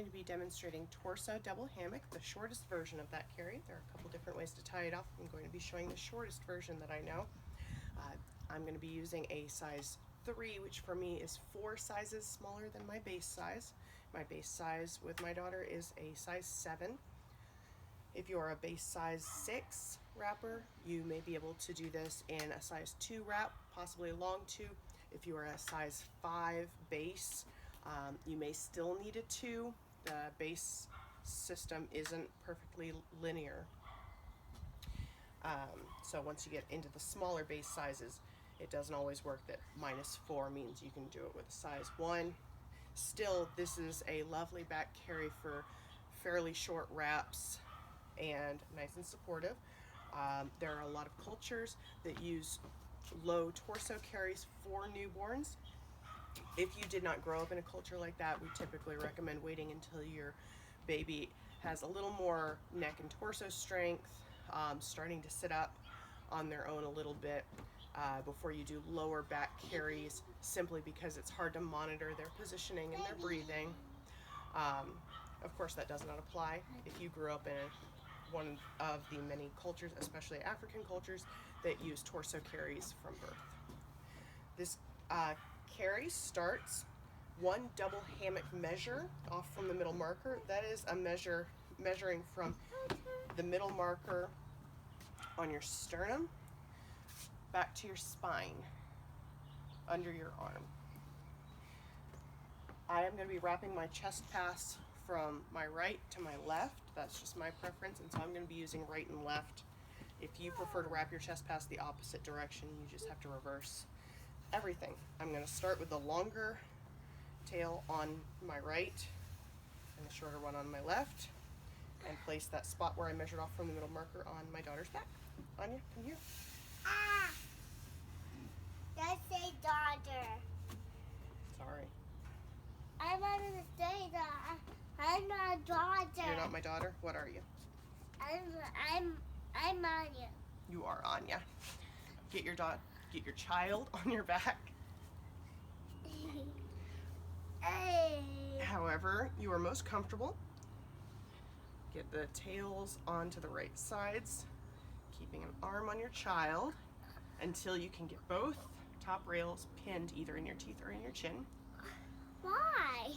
going to be demonstrating torso double hammock, the shortest version of that carry. There are a couple different ways to tie it off. I'm going to be showing the shortest version that I know. I'm going to be using a size 3, which for me is 4 sizes smaller than my base size. My base size with my daughter is a size 7. If you're a base size 6 wrapper, you may be able to do this in a size 2 wrap, possibly a long 2. If you are a size 5 base, you may still need a 2. The base system isn't perfectly linear. So once you get into the smaller base sizes, it doesn't always work that -4 means you can do it with a size 1. Still, this is a lovely back carry for fairly short wraps and nice and supportive. There are a lot of cultures that use low torso carries for newborns. If you did not grow up in a culture like that, we typically recommend waiting until your baby has a little more neck and torso strength, starting to sit up on their own a little bit before you do lower back carries, simply because it's hard to monitor their positioning and their breathing. Of course, that does not apply if you grew up in one of the many cultures, especially African cultures, that use torso carries from birth. This carry starts 1 double hammock measure off from the middle marker. That is a measuring from the middle marker on your sternum back to your spine under your arm. I am going to be wrapping my chest pass from my right to my left. That's just my preference, and so I'm going to be using right and left. If you prefer to wrap your chest pass the opposite direction, you just have to reverse everything. I'm going to start with the longer tail on my right and the shorter one on my left, and place that spot where I measured off from the middle marker on my daughter's back. Anya, come here. That's a daughter. Sorry. I wanted to say that I'm not a daughter. You're not my daughter? What are you? I'm Anya. You are Anya. Get your child on your back. Hey. However you are most comfortable. Get the tails onto the right sides, keeping an arm on your child until you can get both top rails pinned either in your teeth or in your chin. Why?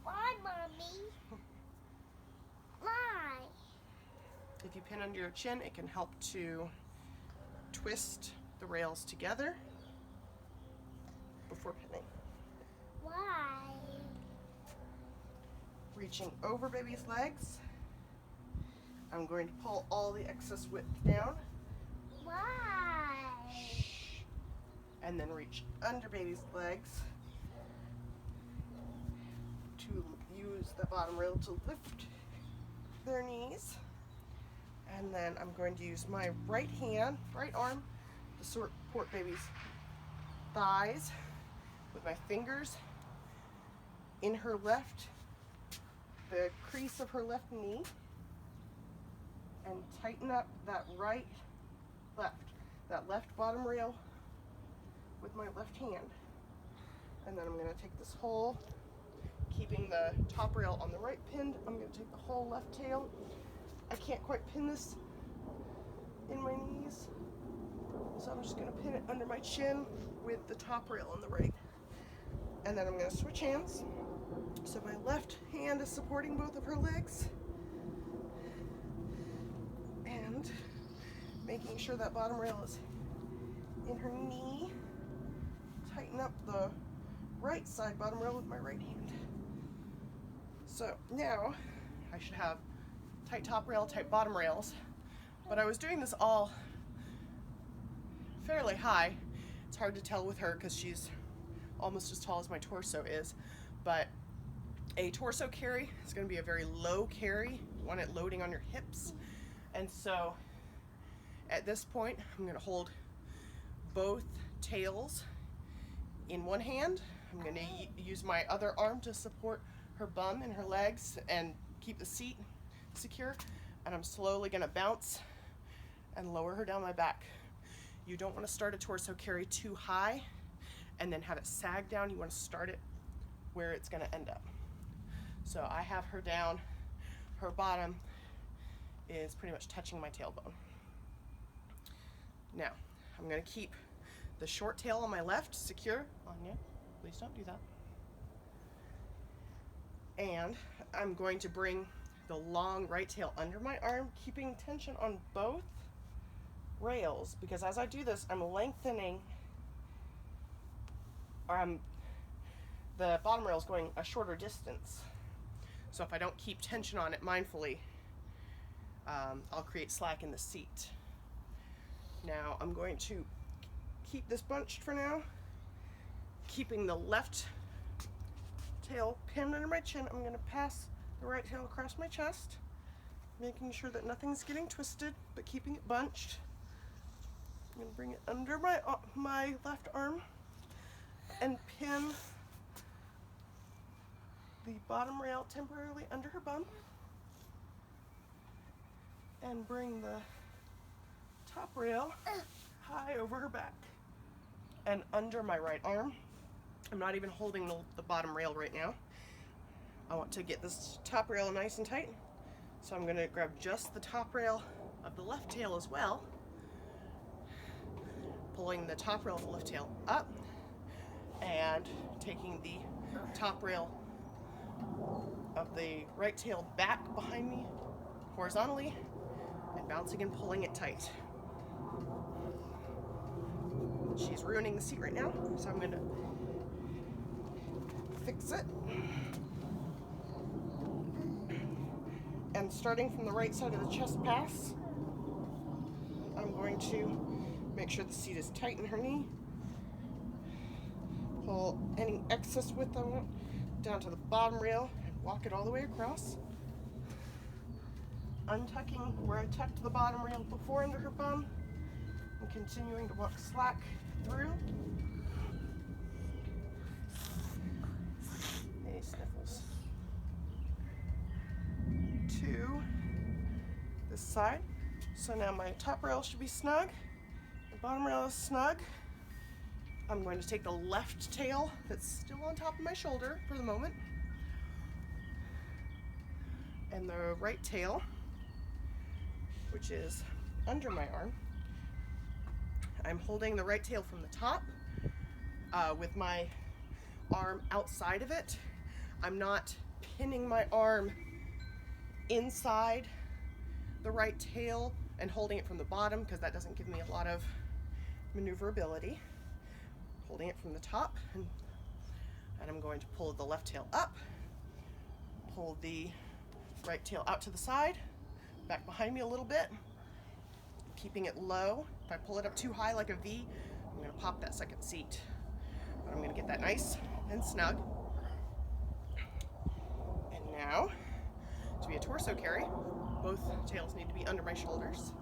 Why, Mommy? Why? If you pin under your chin, it can help to twist the rails together before pinning. Why? Reaching over baby's legs, I'm going to pull all the excess width down. Why? And then reach under baby's legs to use the bottom rail to lift their knees. And then I'm going to use my right arm to support baby's thighs with my fingers in her the crease of her left knee, and tighten up that left bottom rail with my left hand. And then I'm going to take this whole, keeping the top rail on the right pinned, I'm going to take the whole left tail. I can't quite pin this in my knees, so I'm just going to pin it under my chin with the top rail on the right. And then I'm going to switch hands. So my left hand is supporting both of her legs and making sure that bottom rail is in her knee. Tighten up the right side bottom rail with my right hand. So now I should have tight top rail, tight bottom rails, but I was doing this all fairly high. It's hard to tell with her because she's almost as tall as my torso is, but a torso carry is going to be a very low carry. You want it loading on your hips, and so at this point I'm going to hold both tails in one hand. I'm going to use my other arm to support her bum and her legs and keep the seat secure, and I'm slowly going to bounce and lower her down my back. You don't want to start a torso carry too high and then have it sag down. You want to start it where it's going to end up. So I have her down, her bottom is pretty much touching my tailbone. Now, I'm going to keep the short tail on my left secure. Anya, please don't do that. And I'm going to bring the long right tail under my arm, keeping tension on both rails, because as I do this, I'm lengthening, the bottom rail is going a shorter distance. So if I don't keep tension on it mindfully, I'll create slack in the seat. Now I'm going to keep this bunched for now, keeping the left tail pinned under my chin. I'm going to pass the right tail across my chest, making sure that nothing's getting twisted, but keeping it bunched. I'm going to bring it under my left arm and pin the bottom rail temporarily under her bum, and bring the top rail high over her back and under my right arm. I'm not even holding the bottom rail right now. I want to get this top rail nice and tight, so I'm going to grab just the top rail of the left tail as well, pulling the top rail of the left tail up and taking the top rail of the right tail back behind me horizontally and bouncing and pulling it tight. She's ruining the seat right now, so I'm going to fix it. And starting from the right side of the chest pass, I'm going to make sure the seat is tight in her knee. Pull any excess width I want down to the bottom rail and walk it all the way across. Untucking where I tucked the bottom rail before under her bum and continuing to walk slack through. Any sniffles. To this side. So now my top rail should be snug, the bottom rail is snug. I'm going to take the left tail that's still on top of my shoulder for the moment, and the right tail, which is under my arm. I'm holding the right tail from the top with my arm outside of it. I'm not pinning my arm inside the right tail and holding it from the bottom, because that doesn't give me a lot of maneuverability. Holding it from the top, and I'm going to pull the left tail up, pull the right tail out to the side, back behind me a little bit, keeping it low. If I pull it up too high like a V, I'm going to pop that second seat. But I'm going to get that nice and snug. And now, to be a torso carry, both tails need to be under my shoulders.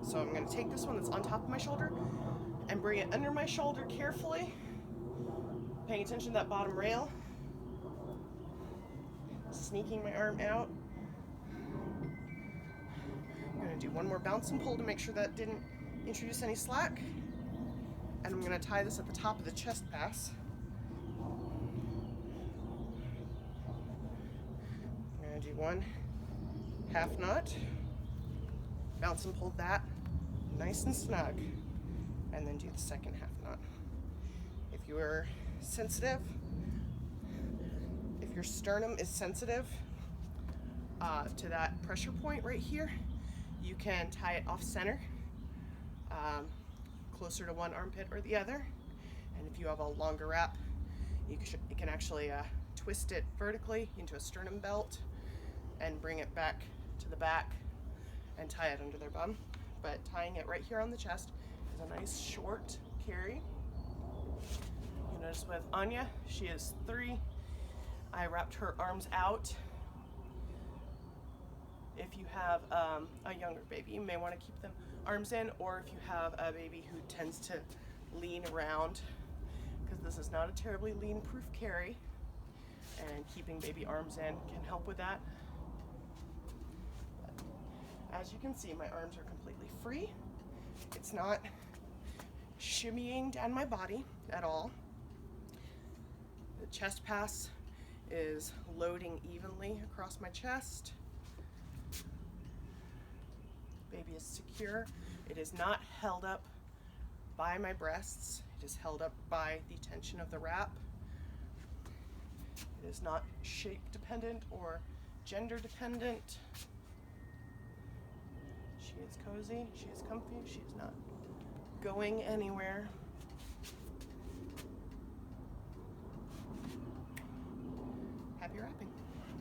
So I'm going to take this one that's on top of my shoulder and bring it under my shoulder carefully, paying attention to that bottom rail, sneaking my arm out. I'm going to do one more bounce and pull to make sure that didn't introduce any slack, and I'm going to tie this at the top of the chest pass. I'm going to do one half knot, bounce and pull that nice and snug, and then do the second half knot. If you're sensitive, if your sternum is sensitive to that pressure point right here, you can tie it off center, closer to one armpit or the other. And if you have a longer wrap, you can actually twist it vertically into a sternum belt and bring it back to the back and tie it under their bum. But tying it right here on the chest is a nice short carry. You notice with Anya, she is 3. I wrapped her arms out. If you have a younger baby, you may want to keep them arms in, or if you have a baby who tends to lean around, because this is not a terribly lean-proof carry, and keeping baby arms in can help with that. But as you can see, my arms are completely free. It's not shimmying down my body at all. The chest pass is loading evenly across my chest. Baby is secure. It is not held up by my breasts. It is held up by the tension of the wrap. It is not shape dependent or gender dependent. She is cozy, she is comfy, she is not going anywhere. Happy wrapping.